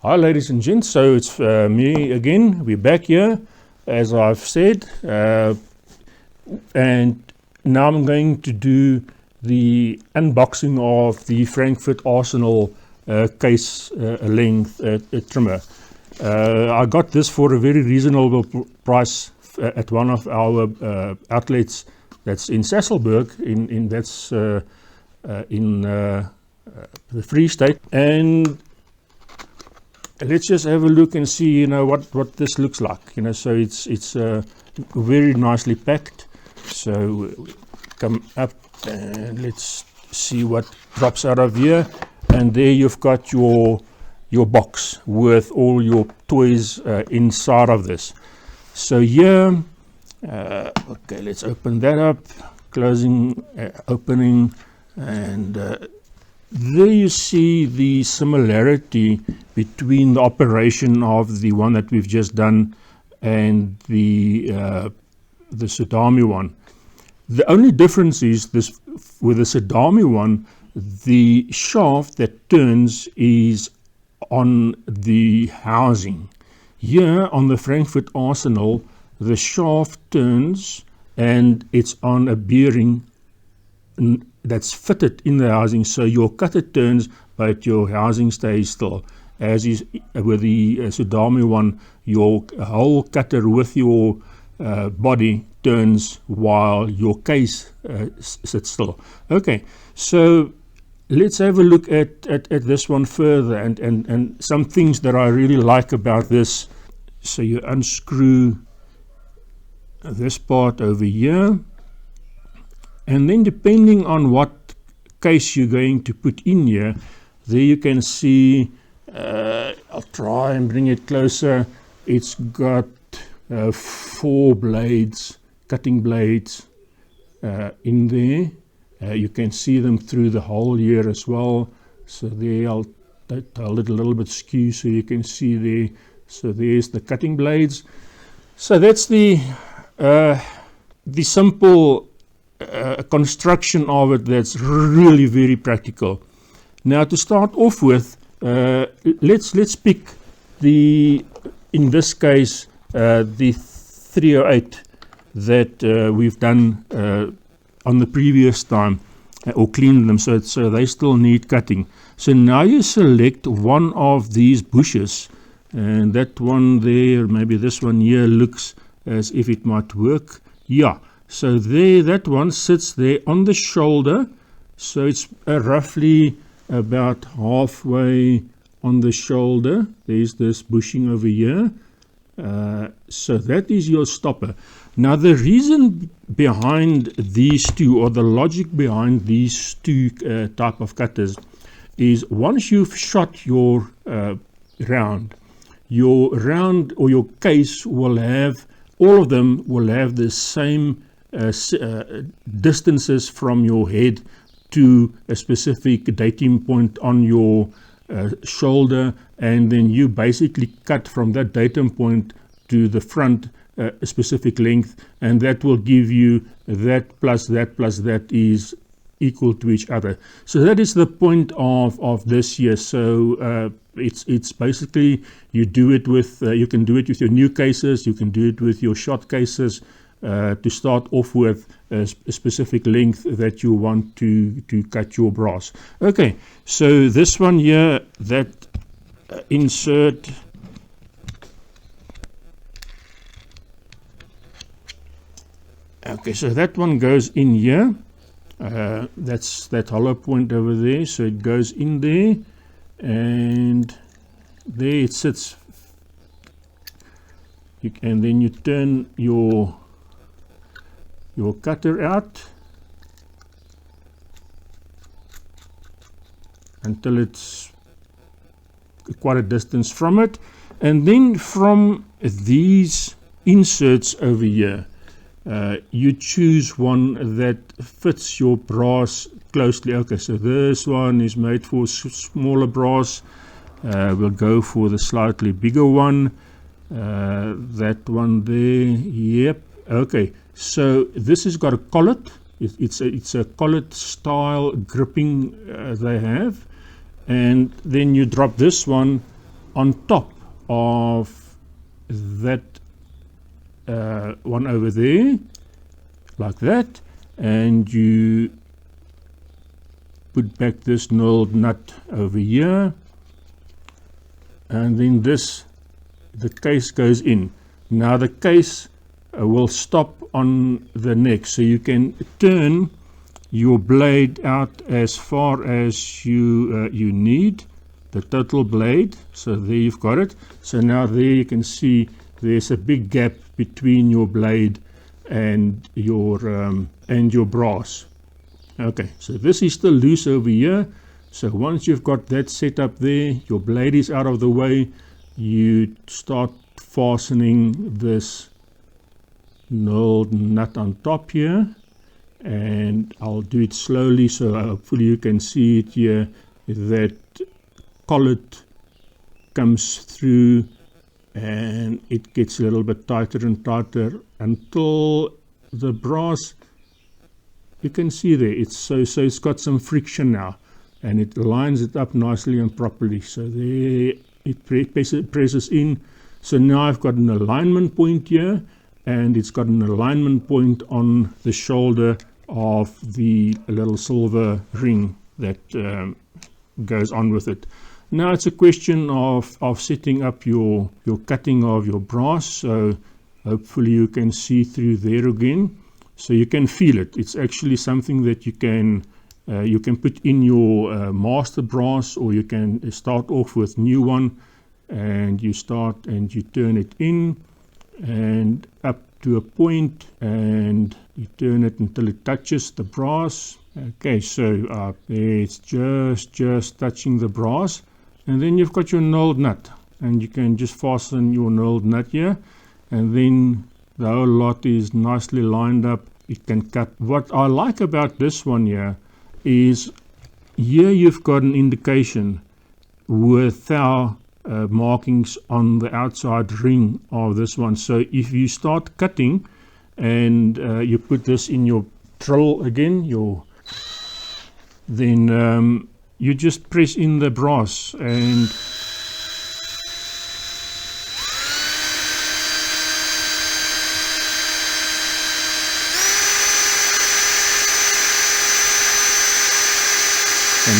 Hi ladies and gents, so it's me again. We're back here as I've said, and now I'm going to do the unboxing of the Frankfort Arsenal case length trimmer. I got this for a very reasonable price at one of our outlets that's in Sasolburg, in the Free State. And let's just have a look and see, what this looks like. So it's very nicely packed. So come up and let's see what drops out of here. And there you've got your box with all your toys inside of this. So here, okay, let's open that up. Closing, opening, and there you see the similarity between the operation of the one that we've just done and the Sudami one. The only difference is this: with the Sudami one, the shaft that turns is on the housing. Here on the Frankfort Arsenal, the shaft turns and it's on a bearing that's fitted in the housing, so your cutter turns but your housing stays still. As is with the Sudami one, your whole cutter with your body turns while your case sits still. Okay, so let's have a look at this one further and some things that I really like about this. So you unscrew this part over here, and then depending on what case you're going to put in here, there you can see, I'll try and bring it closer, it's got 4 blades, cutting blades in there. You can see them through the hole here as well. So there, I'll hold it a little bit skew so you can see there. So there's the cutting blades. So that's the simple construction of it. That's really very practical. Now to start off with, let's pick in this case the 308 that we've done on the previous time, or cleaned them, so they still need cutting. So now you select one of these bushes, and that one there, maybe this one here, looks as if it might work. Yeah, so there, that one sits there on the shoulder, so it's roughly about halfway on the shoulder. There's this bushing over here. So that is your stopper. Now the reason behind these two, or the logic behind these two type of cutters, is once you've shot your round or your case will have, all of them will have the same distances from your head to a specific dating point on your shoulder, and then you basically cut from that datum point to the front a specific length, and that will give you that plus that is equal to each other. So that is the point of this here. So it's basically, you do it with you can do it with your new cases, you can do it with your shot cases, to start off with a specific length that you want to cut your brass. Okay, so this one here, that insert, okay, so that one goes in here. That's that hollow point over there, so it goes in there, and there it sits. And then you turn your cutter out until it's quite a distance from it, and then from these inserts over here, you choose one that fits your brass closely. Okay, so this one is made for smaller brass. We'll go for the slightly bigger one. That one there, yep. Okay, so this has got a collet. It's a collet style gripping they have, and then you drop this one on top of that one over there, like that, and you put back this knurled nut over here, and then the case goes in. Now the case will stop on the neck, so you can turn your blade out as far as you need, the total blade. So there you've got it. So now there you can see there's a big gap between your blade and your brass. Okay, so this is still loose over here. So once you've got that set up there, your blade is out of the way, you start fastening this knurled nut on top here, and I'll do it slowly so hopefully you can see it here. That collet comes through and it gets a little bit tighter and tighter until the brass, you can see there, it's got some friction now, and it lines it up nicely and properly. So there it presses in. So now I've got an alignment point here, and it's got an alignment point on the shoulder of the little silver ring that goes on with it. Now it's a question of setting up your cutting of your brass. So hopefully you can see through there again. So you can feel it. It's actually something that you can put in your master brass, or you can start off with new one, and you start and you turn it in and up to a point, and you turn it until it touches the brass. Okay, so there it's just touching the brass, and then you've got your knurled nut, and you can just fasten your knurled nut here, and then the whole lot is nicely lined up. It can cut. What I like about this one here is here you've got an indication with our markings on the outside ring of this one. So if you start cutting and you put this in your drill again, then you just press in the brass, and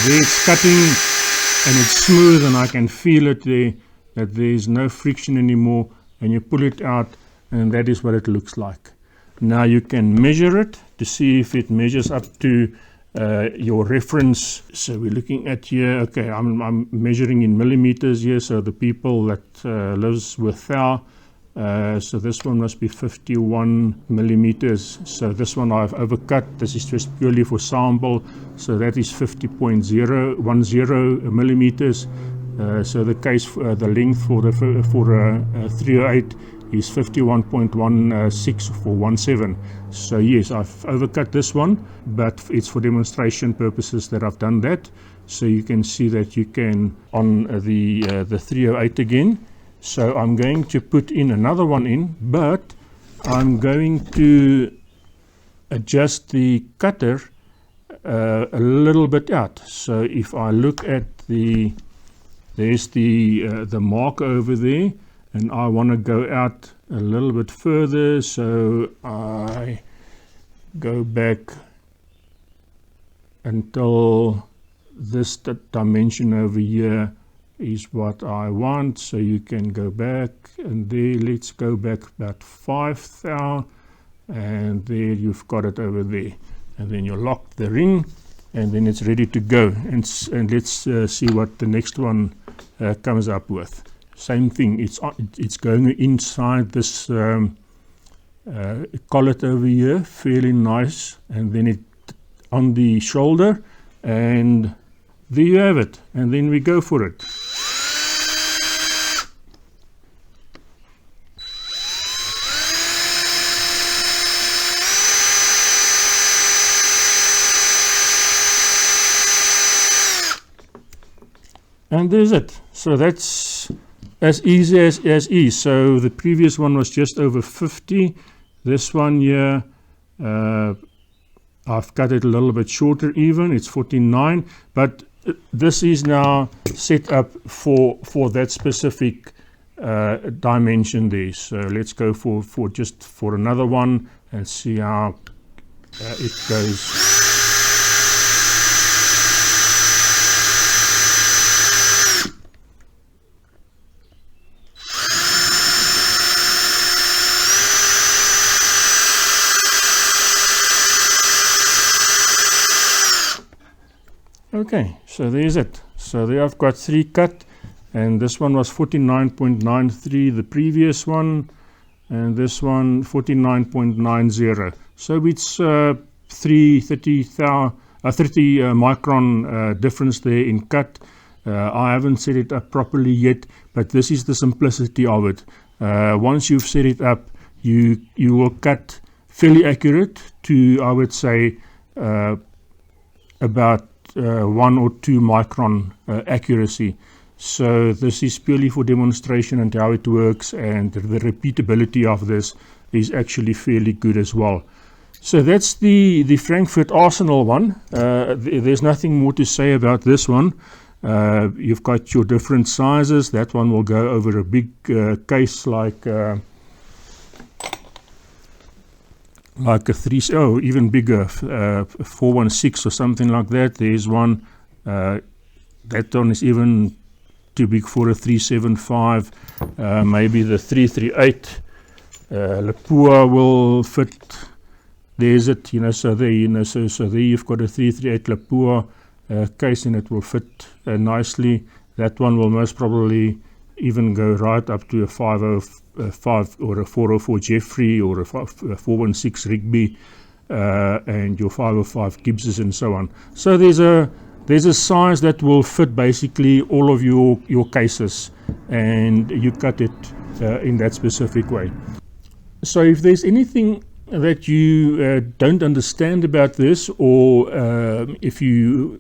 there it's cutting, and it's smooth, and I can feel it there, that there's no friction anymore, and you pull it out, and that is what it looks like. Now you can measure it to see if it measures up to your reference. So we're looking at here, okay, I'm measuring in millimeters here, so the people that lives with Thou, so this one must be 51 millimeters. So this one I've overcut. This is just purely for sample. So that is 50.010 millimeters. So the case, the length for a 308 is 51.16 for 17. So yes, I've overcut this one, but it's for demonstration purposes that I've done that. So you can see that you can on the 308 again. So I'm going to put in another one in, but I'm going to adjust the cutter a little bit out. So if I look at there's the marker over there, and I want to go out a little bit further, so I go back until this dimension over here is what I want. So you can go back, and there, let's go back about 5 thou, and there you've got it over there, and then you lock the ring, and then it's ready to go. And let's see what the next one comes up with. Same thing, it's going inside this collet over here, fairly nice, and then it on the shoulder, and there you have it, and then we go for it. And there's it. So that's as easy as is. So the previous one was just over 50. This one here, I've cut it a little bit shorter even. It's 49. But this is now set up for that specific dimension there. So let's go for another one and see how it goes. Okay, so there's it. So there I've got 3 cut, and this one was 49.93, the previous one, and this one 49.90. So it's 30 micron difference there in cut. I haven't set it up properly yet, but this is the simplicity of it. Once you've set it up, you will cut fairly accurate to, I would say, about 1 or 2 micron accuracy. So this is purely for demonstration and how it works, and the repeatability of this is actually fairly good as well. So that's the Frankfort Arsenal one. There's nothing more to say about this one. You've got your different sizes. That one will go over a big case like a 3, even bigger, 416 or something like that. There's one, that one is even too big for a 375. Maybe the 338 Lapua will fit. There's it, so there, so there you've got a 338 Lapua case, and it will fit nicely. That one will most probably even go right up to a 505 or a 404 Jeffrey or a 416 Rigby, and your 505 Gibbses and so on. So there's a size that will fit basically all of your cases, and you cut it in that specific way. So if there's anything that you don't understand about this, or if you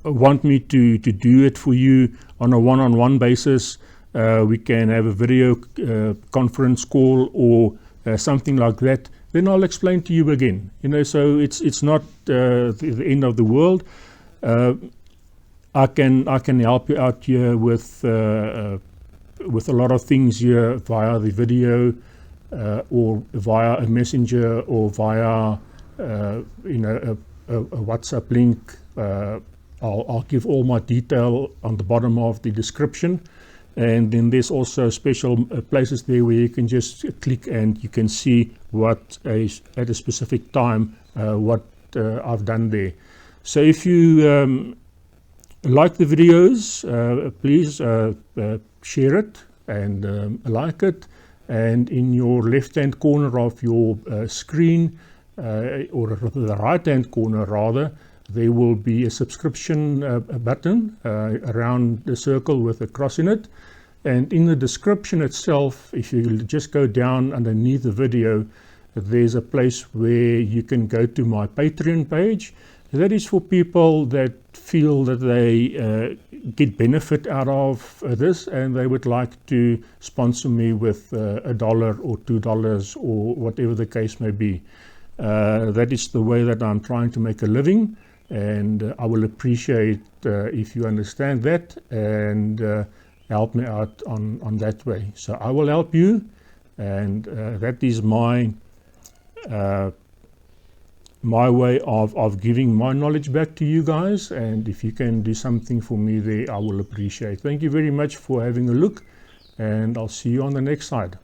want me to do it for you on a one-on-one basis, we can have a video conference call or something like that, then I'll explain to you again. So it's not the end of the world. I can help you out here with a lot of things here via the video, or via a messenger, or via a WhatsApp link. I'll give all my detail on the bottom of the description, and then there's also special places there where you can just click and you can see what at a specific time what I've done there. So if you like the videos, please share it and like it. And in your left-hand corner of your screen, or the right-hand corner rather, there will be a subscription button around the circle with a cross in it. And in the description itself, if you just go down underneath the video, there's a place where you can go to my Patreon page. That is for people that feel that they get benefit out of this, and they would like to sponsor me with $1 or $2 or whatever the case may be. That is the way that I'm trying to make a living, and I will appreciate if you understand that and help me out on that way. So I will help you, and that is my way of giving my knowledge back to you guys. And if you can do something for me there, I will appreciate. Thank you very much for having a look, and I'll see you on the next side.